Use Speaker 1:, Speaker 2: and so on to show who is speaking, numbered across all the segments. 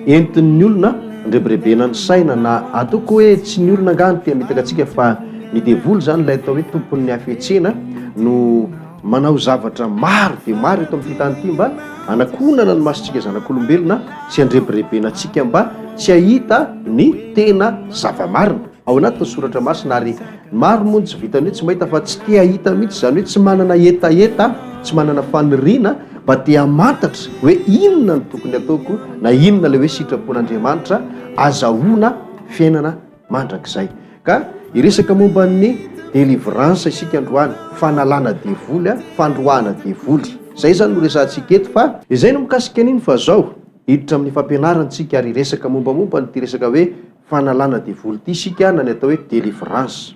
Speaker 1: entin'ny olona ndrebirebena ny saina na ataoko hoe tsy ny olona ngany tia mitaka atsika fa ny devoly zany ilay atao hoe tompon'ny hafetsena no manao zavatra maro dia maro eto amin'ny tany ity mba anakonana ny masotsika zanak'olombelona sy andrebirebena atsika mba tsy ahita ny tena zava-marina ao anaty soratra masina ary maro moa tsy vitany hoe tsy mahita fa tsy tia hita mihitsy zany hoe tsy manana etaeta tsy manana faniriana mba tia mantatra hoe inona ny tokony ataoko na inona ilay hoe sitrapon'Andriamanitra azahoana fiainana mandrakizay. Ka iresaka momba ny délivrance isika androany, fanalana devoly, fandroahana devoly, zay zany no resantsika eto. Fa izay no mikasika an'iny fa zao hiditra amin'ny fampianarantsika ary resaka mombamomba ny ty resaka hoe fanalana devoly ty isika na ny atao hoe délivrance.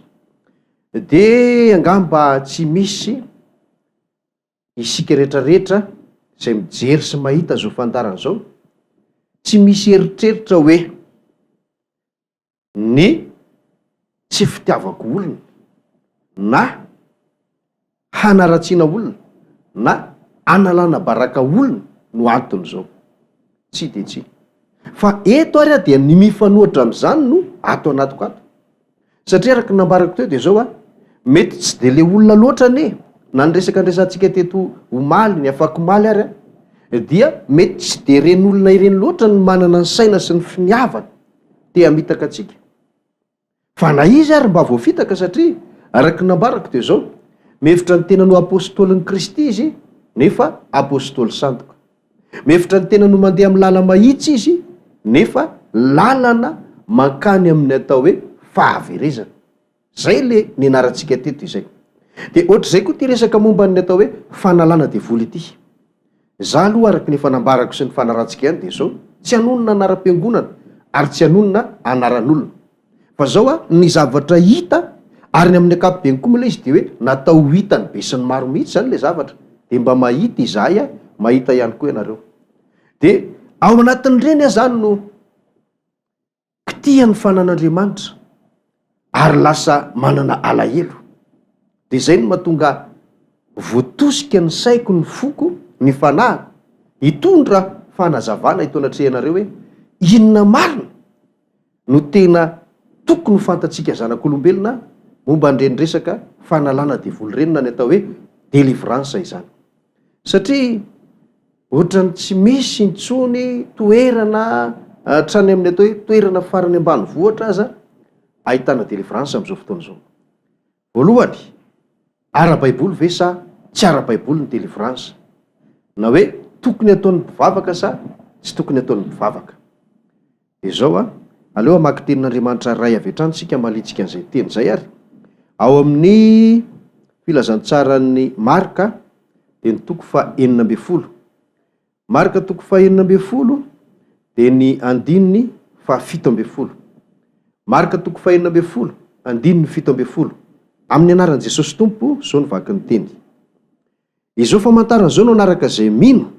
Speaker 1: De angamba tsy misy isika rehetrarehetra izay mijery sy mahita zao fandarana zao tsy misy eritreritra hoe ny tsy fitiavako olona na hanaratsiana olona na analana baraka olona no antony zao. Tsy de tsy fa eto ary dia ny mifanohatra amin'izany no ato anatiko ato, satria araka nambarako teo dia zao mety tsy de le olona loatra ne na ny resaka andresantsika teto omaly ny afako maly ary dia mety tsy de reny olona ireny loatra ny manana ny saina sy ny finiavana tea mitaka atsika, fa na izy ary mba voafitaka satria araka nambarako teo zao mihevitra ny tena no apôstôlin'ny Kristy izy nefa apôstôly sandoka, mihevitra ny tena no mandeha amin'ny lala mahitsy izy nefa lalana mankany amin'ny atao hoe fahaverezana. Zay le ny anarantsika teto izay. De ohatr'izay koa ty resaka momba ny atao hoe fanalana devoly ity. Za aloha araky ny fanambarako sy ny fanarantsika ihany de zao tsy hanonona anaram-piangonana ary tsy hanonona anaran'olona, fa zao ny zavatra hita ary ny amin'ny ankapobeny koa moa izy de hoe natao hitany be sy ny maro mihitsy zany le zavatra, de mba mahita izahay mahita ihany koa ianareo. De ao anatin'ireny zany no kitihan'ny fanan'Andriamanitra ary lasa manana alahelo. De zay no mahatonga voatosika ny saiko ny foko ny fanahy hitondra fanazavana ito anatrehanareo hoe inona marina no tena tokony ho fantatsika zanak'olombelona momba an'ireny resaka fanalana devoly reny na ny atao hoe délivrance izany. Satria ohatrany tsy misy intsony toerana hatrany amin'ny atao hoe toerana farany ambany vohatra aza ahitana délivrance amin'izao fotoana zao. Voalohany, ara-baiboly ve sa tsy ara-baiboly ny délivrance, na hoe tokony ataon'ny mpivavaka sa tsy tokony ataon'ny mpivavaka. De zao aleo amaky tenin'Andriamanitra ray avy hatrany sika malitsika an'izay teny zay ary ao amin'ny filazantsaran'ny Marka de ny toko fa 9, Marka toko fa 9 de ny andininy fa 17, Marka toko fa 9 andininy 17 amin'ny anaran'i Jesosy Tompo zao ny vaky ny teny. Izao famantarana zao no anaraka zay mino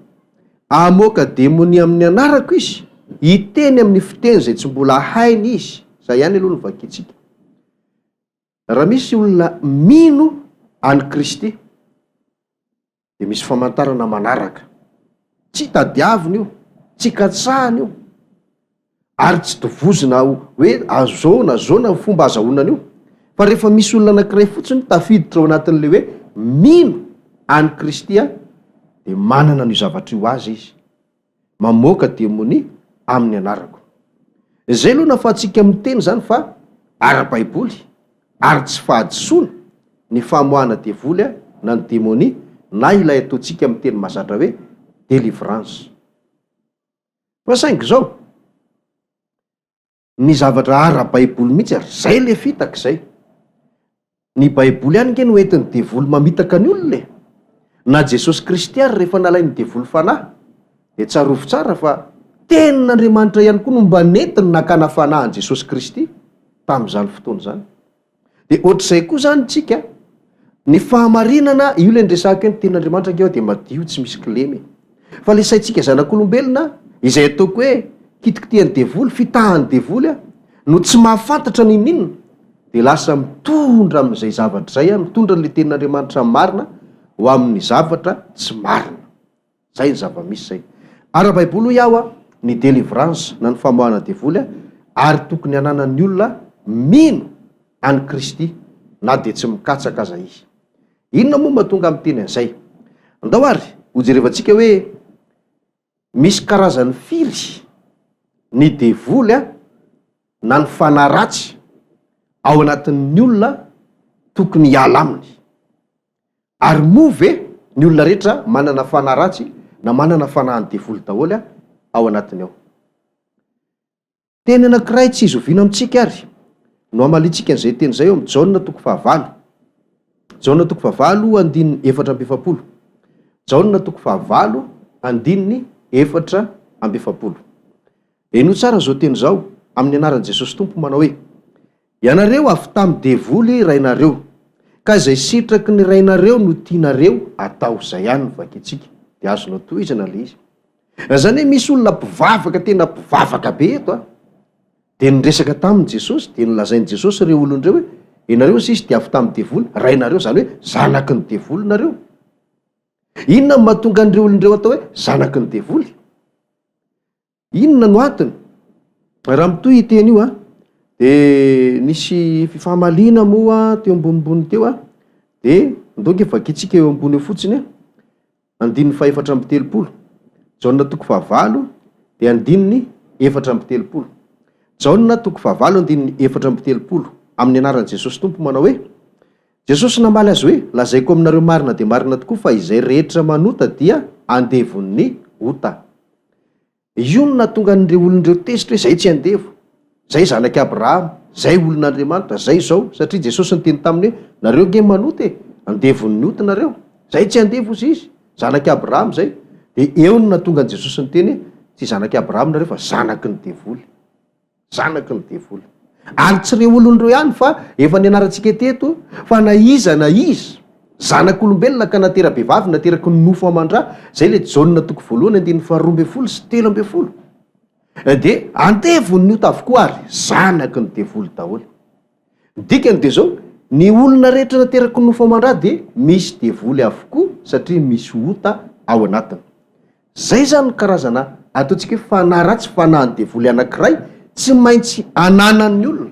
Speaker 1: amoaka demoni amin'ny anarako izy, hiteny amin'ny fiteny zay tsy mbola hainy izy. Zay ihany aloha ny vakitsika. Raha misy olona mino any Kristy de misy famantarana manaraka, tsy tadiaviny io, tsy katsahany io ary tsy tovozina hoe azona zona fomba azahoana io, fa rehefa misy olona anankiray fotsiny tafiditra ao anatin'le hoe mino any Kristy de manana ny zavatra io azy izy, mamoaka demoni amin'ny anarako. Zay aloha nafahatsika miteny zany fa ara-baiboly ary tsy fahadisoana ny famoahana devoly na ny demoni na ilay ataontsika miteny mahazatra hoe délivrance. Fa saingy zao ny zavatra ara-baiboly mihitsy ary zay le fitaka zay. Ny baiboly ihany nge no entin'ny devoly mamitaka ny olona na Jesosy Kristy ary rehefa nalainy devoly fanahy de tsarovy tsara fa tenin'Andriamanitra ihany koa no mba nentiny nakana fanahin Jesosy Kristy tamin'izany fotoana zany. De ohatr'izay koa zany tsika ny fahamarinana io le ndresako hoe ny tenin'Andriamanitra nge de madio tsy misy kilemy, fa le saitsika zanak'olombelona izay ataoko hoe kitikitihan'ny devoly, fitahan'ny devoly no tsy mahafantatra ny ninona de lasa mitondra amin'izay zavatra zay mitondra le tenin'Andriamanitra marina ho amin'ny zavatra tsy marina. Zay ny zava-misy zay. Ara-baiboly iaho ny délivrance na ny famoahana devoly ary tokony ananan'ny olona mino any Kristy na de tsy mikatsaka aza izy. Inona moa mahatonga am'teny an'izay? Andao ary hojerevantsika hoe misy karazany firy ny devoly na ny fanaratsy ao anatin'ny olona tokony hiala aminy. Ary moa ve ny olona rehetra manana fanaratsy na manana fanahany devoly daholo ao anatiny ao? Teny anankiray tsy izoviana amintsika ary no amalitsika an'izay teny izay eo amin'ny Jaona 4:9. Jaona 4:7-4:7. Jaona 4:7-4:7. Eno tsara zao teny zao amin'ny anaran'i Jesosy Tompo manao hoe: ianareo avy tamin'ny devoly rainareo, ka izay sitraky ny rainareo no tianareo atao. Zay ihany no vakintsika de azonao tohizana le izy. Zany hoe misy olona mpivavaka, tena mpivavaka be eto de niresaka tamin'i Jesosy, de nilazain'i Jesosy ireo olon'ireo hoe ianareo sisy de avy tamin'ny devoly rainareo, zany hoe zanaky ny devoly nareo. Inona no mahatonga an'ireo olon'ireo atao hoe zanaky ny devoly? Inona no antony? Raha mitohy iteny io de nisy fifamalina moa teo ambonimbony teo de ndoka vakitsika eo ambony eo fotsiny 4:7. Jaona 4:7 de 4:7. Jaona 4:7 amin'ny anaran'i Jesosy Tompo manao hoe: Jesosy namaly azy hoe lazaiko aminareo marina de marina tokoa fa izay rehetra manota dia andevon'ny ota. Io no nahatonga an'ireo olon'ireo tezitra hoe zay tsy andevo, zay zanaky Abrahama, zay olon'Andriamanitra, zay zao, satria Jesosy niteny taminy hoe nareo nge manota andevon'ny ota nareo, zay tsy andevo izy, zanaky Abrahama zay. De eo no nahatonga an'i Jesosy niteny tsy zanaky Abrahama nareo fa zanaky ny devoly, zanaky ny devoly. Ary tsy reo olon'ireo ihany fa efa nianarantsika teto fa na iza zanak'olombelona ka natera-behivavy nateraky ny nofo aman-drà, zay le Jaona 1:12 sy 13. De andevon'ny ota avokoa ary zanaky ny devoly daholo. Dikany de zao ny olona rehetra nateraky ny nofo aman-drà de misy devoly avokoa satria misy ota ao anatiny. Zay zany ny karazana ataontsika hoe fanaratsy, fanahany devoly anankiray tsy maintsy ananan'ny olona,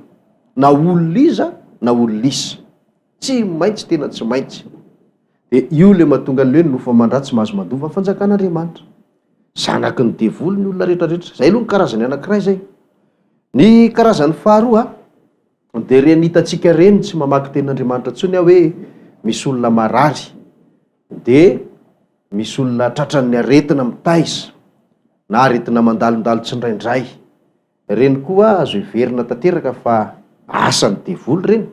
Speaker 1: na olona iza na olona isa, tsy maintsy, tena tsy maintsy. De io le mahatonga an'le hoe nofo aman-drà tsy mahazo mandova fanjakan'Andriamanitra, zanaky ny devoly ny olona rehetrarehetra. Zay aloha ny karazany anankiray zay. Ny karazany faharoa de reny hitantsika reny tsy mamaky tenin'Andriamanitra intsony hoe misy olona marary, de misy olona tratran'ny aretina mitaiza na aretina mandalondalo tsindraindray. Reny koa azo iverina tanteraka fa asan'ny devoly reny,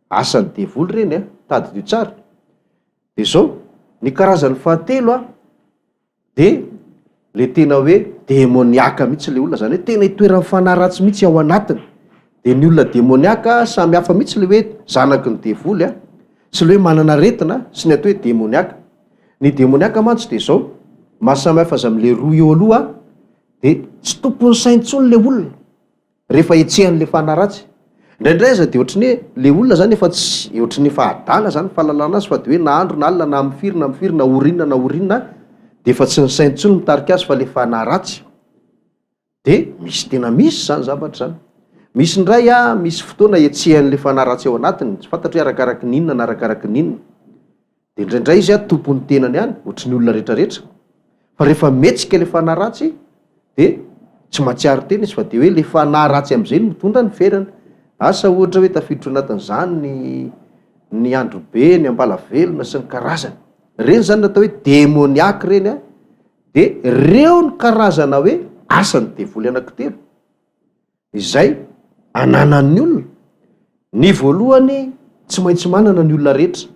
Speaker 1: asan'ny devoly reny tadidio tsara. De zao ny karazany fahatelo de le tena hoe demoniaka mihitsy le olona, zany hoe tena hitoeran'ny fanaratsy mihitsy ao anatiny. De ny olona demoniaka samy hafa mihitsy le hoe zanaky ny devoly sy le hoe manana aretina sy ny atao hoe demoniaka. Ny demoniaka mantsy de zao mahasamy hafa azy am'le roa eo aloha de tsy tompony saintsony le olona rehefa etsehan'le fanaratsy. Indraindray aza de ohatrany hoe le olona zany efa tsy ohatrany efa adala zany fahalalana azy, fa de hoe na andro na alina na am'firy na am'firy na orinina de efa tsy ny saintsony mitarika azy fa le fanaratsy. De misy tena misy zany zavatra zany. Misy ndray misy fotoana etsehan'le fanaratsy ao anatiny, tsy fantatra hoe arakaraky ninona na arakaraky ninona. De indraindray izy tompony tenany ihany, ohatry ny olona rehetrarehetra. Fa rehefa metsika le fanaratsy de tsy mahatsiaro tena izy fa de hoe le fanaratsy am'izay no mitondra ny ferany. Asa ohatra hoe tafiditra anatin'izany ny androbe, ny ambalavelona sy ny karazany. Reny zany natao hoe demoniaky reny de reo ny karazana hoe asan'ny devoly anankitelo. Izay ananan'ny olona. Ny voalohany tsy maintsy manana ny olona rehetra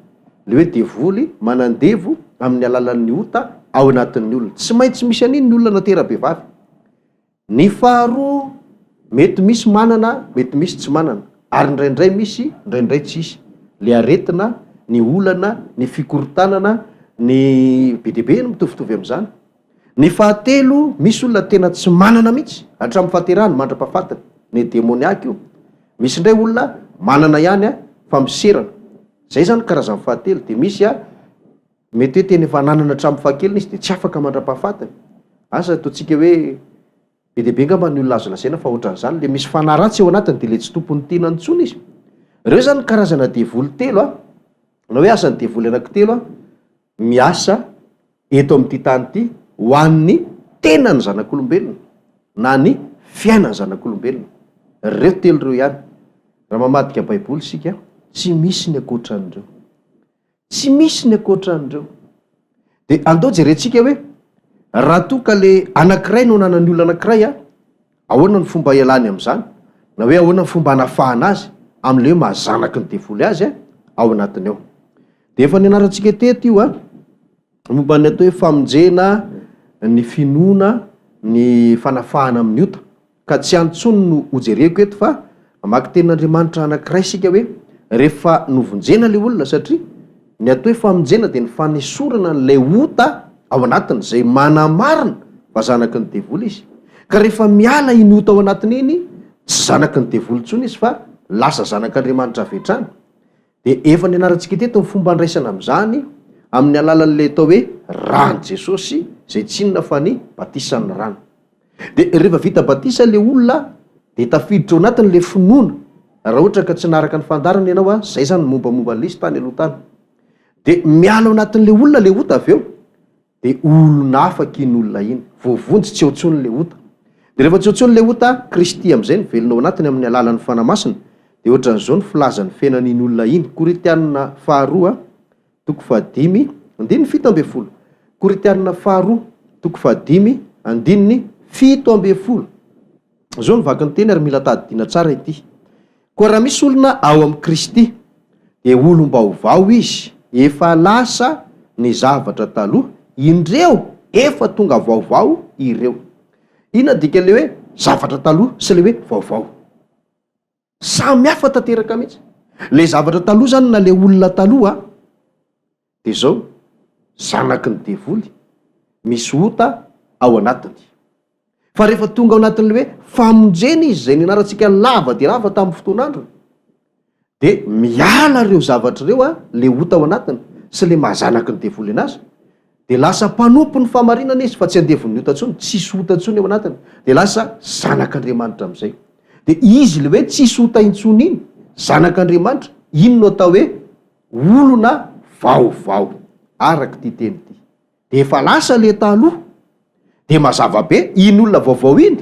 Speaker 1: le hoe devoly manandevo amin'ny alalan'ny ota ao anatin'ny olona. Tsy maintsy misy an'iny ny olona natera-behivavy. Ny faharoa mety misy manana, mety misy tsy manana, ary ndraindray misy, ndraindray tsisy. Le aretina, ny olana, ny fikorotanana, ny be mitovitovy am'izany. Ny fahatelo misy olona tena tsy manana mihitsy hatramin'ny fahaterahany mandra-pahafatany, ny demoniaky io. Misy ndray olona manana ihany fa miserana. Zay zany karazany fahatelo. De misy mety hoe tena efa nanana hatramin'ny fahakeliny izy de tsy afaka mandra-pahafatany. Asa ataontsika hoe be dehibe ngamba ny olona azo lasaina fa ohatran'izany le misy fanaratsy eo anatiny de le tsy tompony tianany intsony izy. Ireo zany karazana devoly telo na hoe asan'ny devoly anankitelo miasa eto amin'ity tany ity ho an'ny tenany zanak'olombelona na ny fiainany zanak'olombelona. Ireo telo ireo ihany. Raha mamadika baiboly sika tsy misy ny akoatran'ireo, tsy misy ny akoatran'ireo. De andao jerentsika hoe raha toa ka le anankiray no nanany olona anankiray ahoana ny fomba ialany amin'izany na hoe ahoana ny fomba hanafahana azy amin'le hoe mahazanaky ny devoly azy ao anatiny ao. De efa nianarantsika teto io momba ny atao hoe famonjena ny finoana ny fanafahana amin'ny ota, ka tsy antsony no hojereko eto fa mamaky tenin'Andriamanitra anankiray sika hoe rehefa novonjena le olona, satria ny atao hoe famonjena de ny fanesorana n'ilay ota ao anatiny zay manamarina fa zanaky ny devoly izy. Ka rehefa miala iny ota ao anatiny iny tsy zanaky ny devoly intsony izy fa lasa zanak'Andriamanitra avetrany. De efa nianarantsika teto ny fomba andraisana amin'izany amin'ny alalan'le atao hoe rano Jesosy zay tsy inona fa ny batisan'ny rano. De rehefa vita batisa le olona de tafiditra ao anatiny le finoana, raha ohatra ka tsy naraka ny fandarana ianao zay zany mombamomba n'lisy tany aloha tany. De miala ao anatin'le olona le ota avy eo de olona afaka iny olona iny, voavonjy tsy eotsony le ota. De rehefa tsy eotsony le ota, Kristy amin'izay ny velona ao anatiny amin'ny alalan'ny fanamasina. De ohatran'izao ny filazan'ny fiainan'iny olona iny. Korinthianina faharoa toko fahadimy andininy fito amby folo. Korinthianina faharoa toko fahadimy andininy fito amby folo. Zao ny vaky ny teny ary mila tadidiana tsara ity. Koa raha misy olona ao amin'ny Kristy de olom-baovao izy, efa lasa ny zavatra taloha, indreo efa tonga vaovao ireo. Ina dika le hoe zavatra taloha sy le hoe vaovao, samy hafa tanteraka mihitsy. Le zavatra taloha zany na le olona taloha de zao zanaky ny devoly misy ota ao anatiny. Fa rehefa tonga ao anatin'le hoe famonjena izy zay nianarantsika lava de lava tamin'ny fotoan'andro de miala reo zavatra reo le ota ao anatiny sy le mahazanaky ny devoly anazy, de lasa mpanompo ny famarinana izy fa tsy andevon'ny ota ntsony, tsisy ota ntsony ao anatiny, de lasa zanak'Andriamanitra amin'izay. De izy le hoe tsisy ota intsony iny, zanak'Andriamanitra, iny no atao hoe olona vaovao araka ty teny ty. De efa lasa le taloha de mazava be iny olona vaovao iny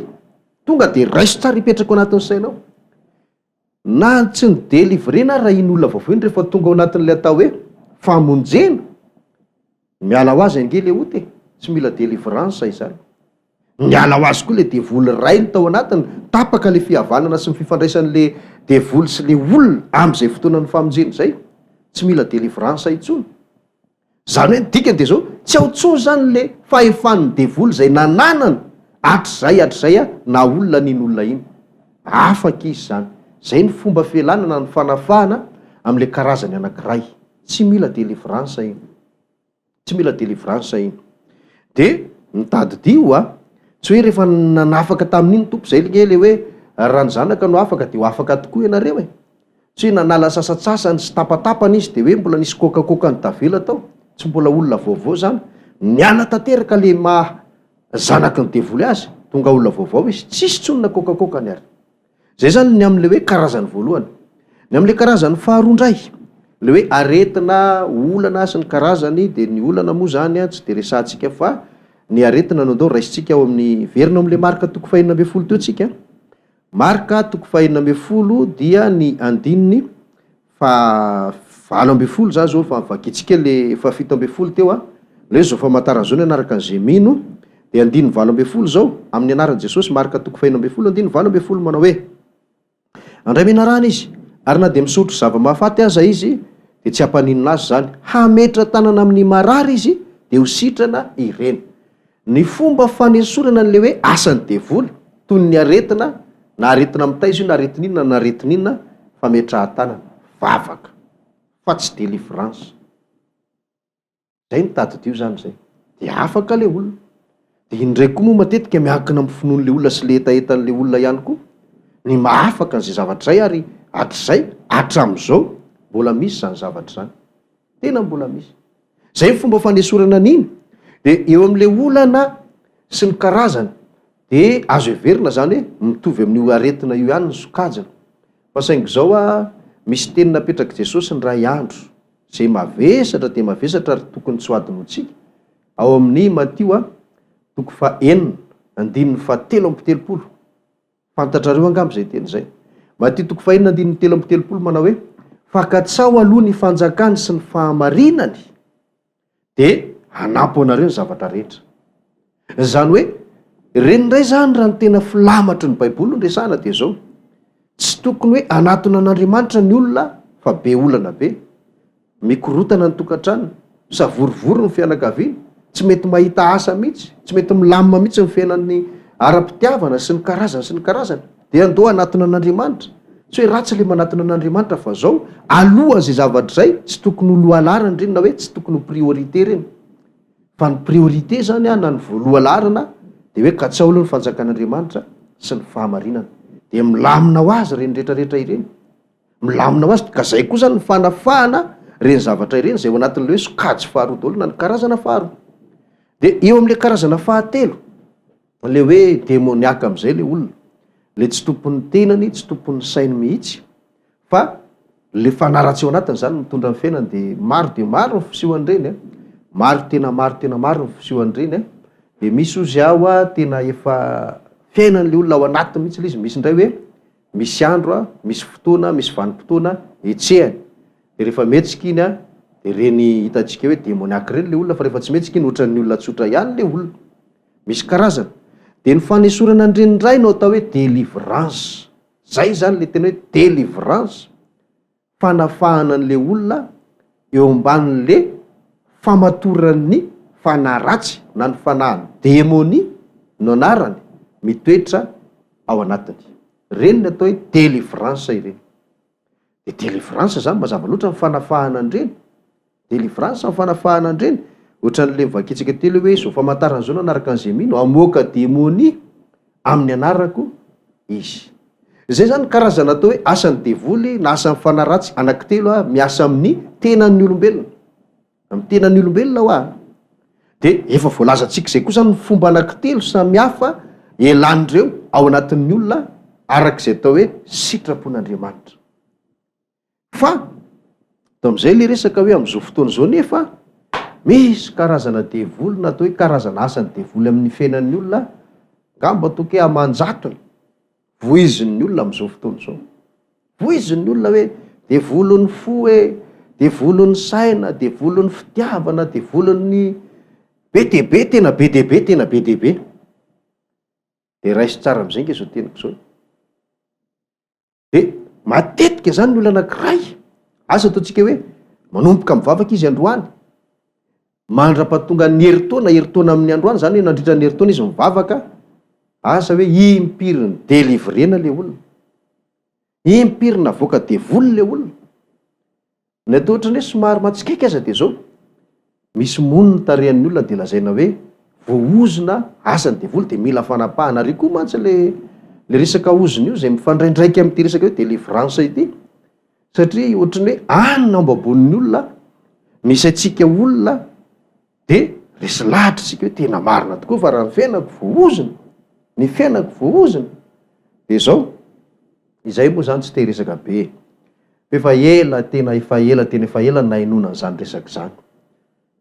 Speaker 1: tonga de raiso tsara ipetraka ao anatin'ny sainao. Na tsy ny délivrena raha iny olona vaovao iny rehefa tonga ao anatin'le atao hoe famonjena, miala ho azy ange le ota tsy mila délivrance izany. Miala ho azy koa le devoly ray ny tao anatiny, tapaka le fihavanana sy ny fifandraisan'le devoly sy le olona amin'izay fotoanan'ny famonjena zay, tsy mila délivrance intsony. Zany hoe dikany de zao tsy ao intsony zany le fahefan'ny devoly zay nananany hatr'izay na olona n'iny olona iny. Afaka izy zany. Zay ny fomba fialana na ny fanafahana amin'le karazany anankiray. Tsy mila délivrance iny. Tsy mila délivrance iny. De mitadidio tsy hoe rehefa nanafaka tamin'iny tompo zay le hoe raha ny zanaka no afaka de ho afaka tokoa ianareo tsy hoe nanala sasatsasany sy tapatapany izy de hoe mbola nisy kokakokany tavela tao, tsy mbola olona vaovao zany. Niala tanteraka le zanaky ny devoly azy, tonga olona vaovao izy, tsisy tsonona kokakokany ary. Zay zany ny am'le hoe karazany voalohany. Ny am'le karazany faharoa indray, le hoe aretina olana sy ny karazany, de ny olana moa zany tsy de resantsika fa ny aretina no andao raisitsika ao amin'ny verina am'le marika toko 2:12 teo tsika. Marika toko 2:12 dia ny andininy fa 4:20 za zao fa vakitsika le fa 7:12 teo le zao famantarana zao ny anaraka ny Zemino, de andininy 4:20 zao amin'ny anaran'i Jesosy, marika toko 2:12 andininy 4:20 manao hoe andray menarana izy ary na de misotro zava-mahafaty aza izy de tsy hampaninona azy zany, hametra tanana amin'ny marary izy de ho sitrana ireny. Ny fomba fanesorana n'le hoe asan'ny devoly toy ny aretina, na aretina amin'ny taizo na aretin'inona na aretin'inona, fametrahan-tanana vavaka fa tsy délivrance. Zay ny tadidio zany zay. De afaka le olona. De indraiky koa moa matetika miankina amin'ny finoan'le olona sy le etaetan'le olona ihany koa. Ny mahafaka an'izay zavatra zay ary hatr'izay hatramin'izao mbola misy zany zavatra zany. Tena mbola misy. Zay ny fomba fanesorana an'iny. De eo amin'le olana sy ny karazany de azo everina zany hoe mitovy amin'io aretina io ihany ny sokajana fa saingy zao misy teny napetraky Jesosy ny ray andro zay mavesatra de mavesatra ary tokony tsy ho adiny ho tsika ao amin'ny Matio 9:7 fantatrareo angamba zay teny zay. Matio 9:7 manao hoe fakatsao aloha ny fanjakany sy ny fahamarinany de anapo anareo ny zavatra rehetra. Zany hoe reny ndray zany raha ny tena filamatry ny Baiboly resana de zao tsy tokony hoe anatona an'Andriamanitra ny olona fa be olana be mikorotana ny tokantrano savorivory ny fianakaviana tsy mety mahita asa mihitsy tsy mety milamina mihitsy ny fiainan'ny ara-pitiavana sy ny karazany de andao anatona an'Andriamanitra tsy hoe ratsy le manatona an'Andriamanitra fa zao aloha zay zavatra zay tsy tokony ho lohalarana reny na hoe tsy tokony ho priorité reny fa ny priorité zany na ny voalohalarana de hoe katsao aloha ny fanjakan'Andriamanitra sy ny fahamarinana de milamina ho azy reny rehetrarehetra ireny milamina ho azy ka zay koa zany ny fanafahana reny zavatra ireny zay ao anatin'le hoe sokajy faharoa daholo na ny karazana faharoa. De eo amin'le karazana fahatelo le hoe demoniaka am'izay le olona le tsy tompon'ny tenany tsy tompon'ny sainy mihitsy fa le fanaratsy eo anatiny zany mitondra ny fiainany de maro ny fisehoan'ireny maro tena maro ny fisehoan'ireny de misy ozy ao tena efa fiainan'le olona ao anatiny mihitsy le izy misy ndray hoe misy andro misy fotoana misy vanim-potoana etsehany de rehefa metsika iny de reny hitantsika hoe demoniaka reny le olona fa rehefa tsy metsika iny ohatran'ny olona tsotra ihany le olona misy karazana. De ny fanesorana andreny ndray no atao hoe délivrance zay zany le tena hoe délivrance fanafahana an'le olona eo ambanin'le famatoran'ny fanaratsy na ny fanahany démonie no anarany mitoetra ao anatiny reny ny atao hoe délivrance ireny. De délivrance zany mazava loatra ny fanafahana andreny délivrance ny fanafahana andreny ohatran'le mivakitsika telo hoe zao famantarana zao nanaraka an'izay mino amoaka démonie amin'ny anarako izy. Zay zany karazana atao hoe asan'ny devoly na asan'ny fanaratsy anankitelo miasa amin'ny tenan'ny olombelona amin'ny tenan'ny olombelona ho de efa voalazantsika zay koa zany ny fomba anankitelo samihafa elan'ireo ao anatin'ny olona arak'izay atao hoe sitrapon'Andriamanitra. Fa to am'izay le resaka hoe am'izao fotoana zao nefa misy karazana devoly na atao hoe karazana asan'ny devoly amin'ny fiainan'ny olona ngamba toke amanjatony voizin'ny olona am'izao fotoana zao voizin'ny olona hoe devolon'ny fo hoe devolon'ny saina devolon'ny fitiavana devolon'ny be deaibe tena be deaibe de raisy tsara am'izay nge zao teniko zao de matetika zany ny olona anankiray asa ataontsika hoe manomboka mivavaka izy androany mandra-pahatonga ny heritaona amin'ny androany zany hoe nandritra ny heritaona izy mivavaka asa hoe impiriny délivrena le olona impirina voaka devoly le olona ny atao ohatrany hoe somary matsikaiky aza de zao misy moniny tarehan'ny olona de lazaina hoe voaozona asany devoly de mila fanapahana ary koa mantsy le resaka ozony io zay mifandraindraiky amin'ity resaka hoe délivrance ity satria ohatrany hoe anina ambabon'ny olona misy atsika olona de resy lahatra tsika hoe tena marina tokoa fa raha ny fiainako voaozony de zao izay moa zany tsy te resaka be efa ela tena efa ela nainona an'izany resaka zany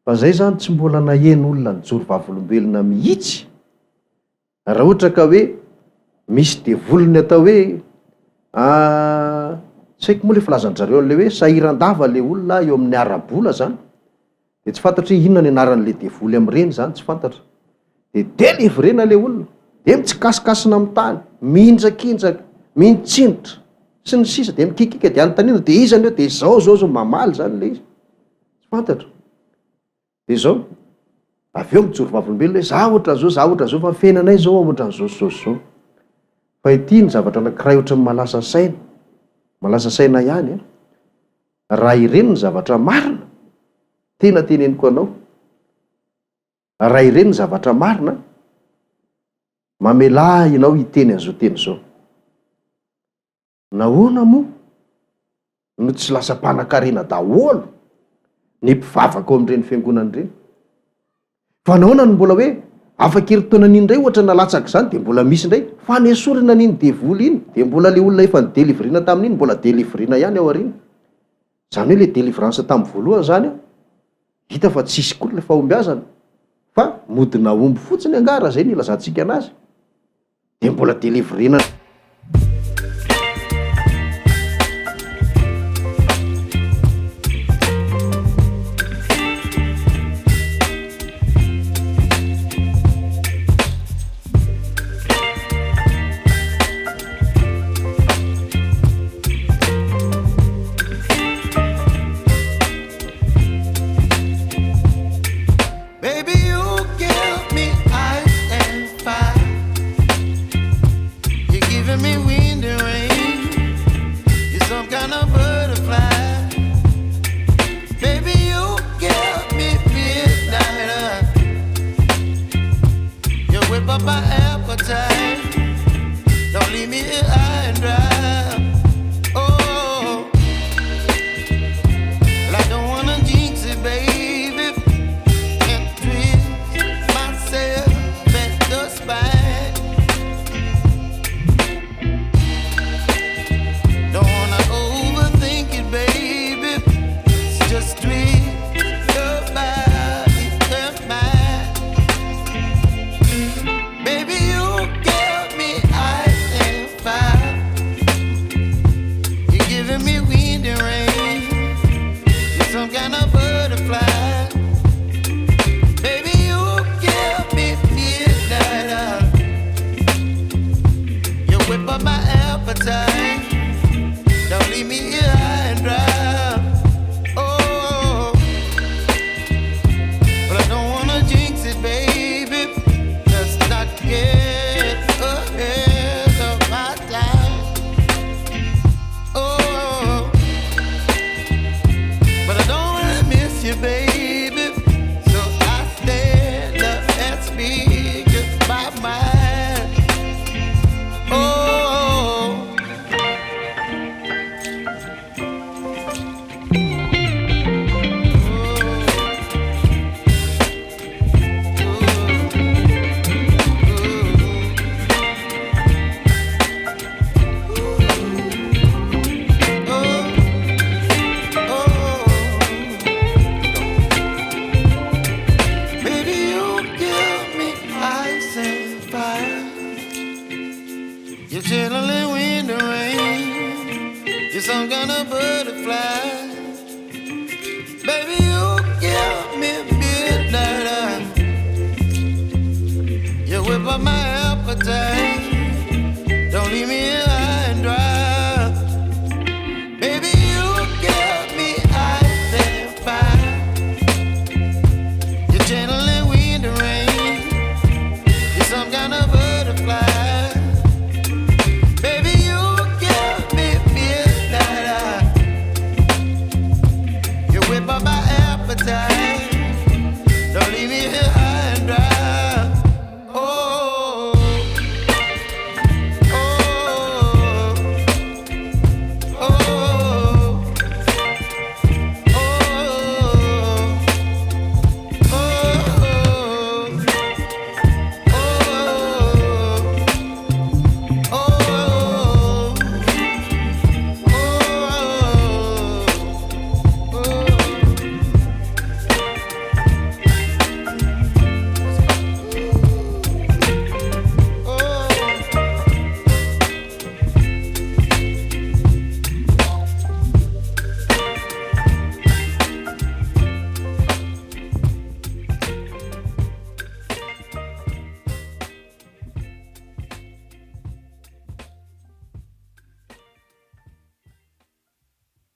Speaker 1: fa zay zany tsy mbola naheno olona nijoro vavolombelona mihitsy raha ohatra ka hoe misy devolony atao hoe tsy haiko moa le filazanjareo le hoe sahiran-dava le olona eo amin'ny arabola zany de tsy fantatra hoe inona ny anaran'le devoly am'ireny zany tsy fantatra de délivrena le olona de mitsikasikasina amin'ny tany mihinjakinjaka mintsinitra sy ny sisa de mikikika de anontaniana de izany eo de zao mamaly zany le izy tsy fantatra de zao avy eo mijoro vavolombelona hoe za ohatra zao fa fiainanay zao ohatran'zao fa ity ny zavatra anankiray ohatran'ny malasa saina ihany raha ireny ny zavatra marina tena teneniko anao raha ireny ny zavatra marina mamela ianao hiteny an'izao teny zao nahoana moa no tsy lasa mpanan-karena daholo ny mpivavaka ao amin'ireny fiangonana ireny fa nahoana no mbola hoe afakeritoana an'iny ndray ohatra nalatsaky zany de mbola misy ndray fa nesorina an'iny devoly iny de mbola le olona efa nidelivrina tamin'iny mbola delivrina ihany ao ariny. Zany hoe le délivrance tamin'ny voalohany zany hita fa tsisy koa le fahombiazana fa modina omby fotsiny angara zay ny ilazantsika anazy de mbola delivrina.
Speaker 2: Baby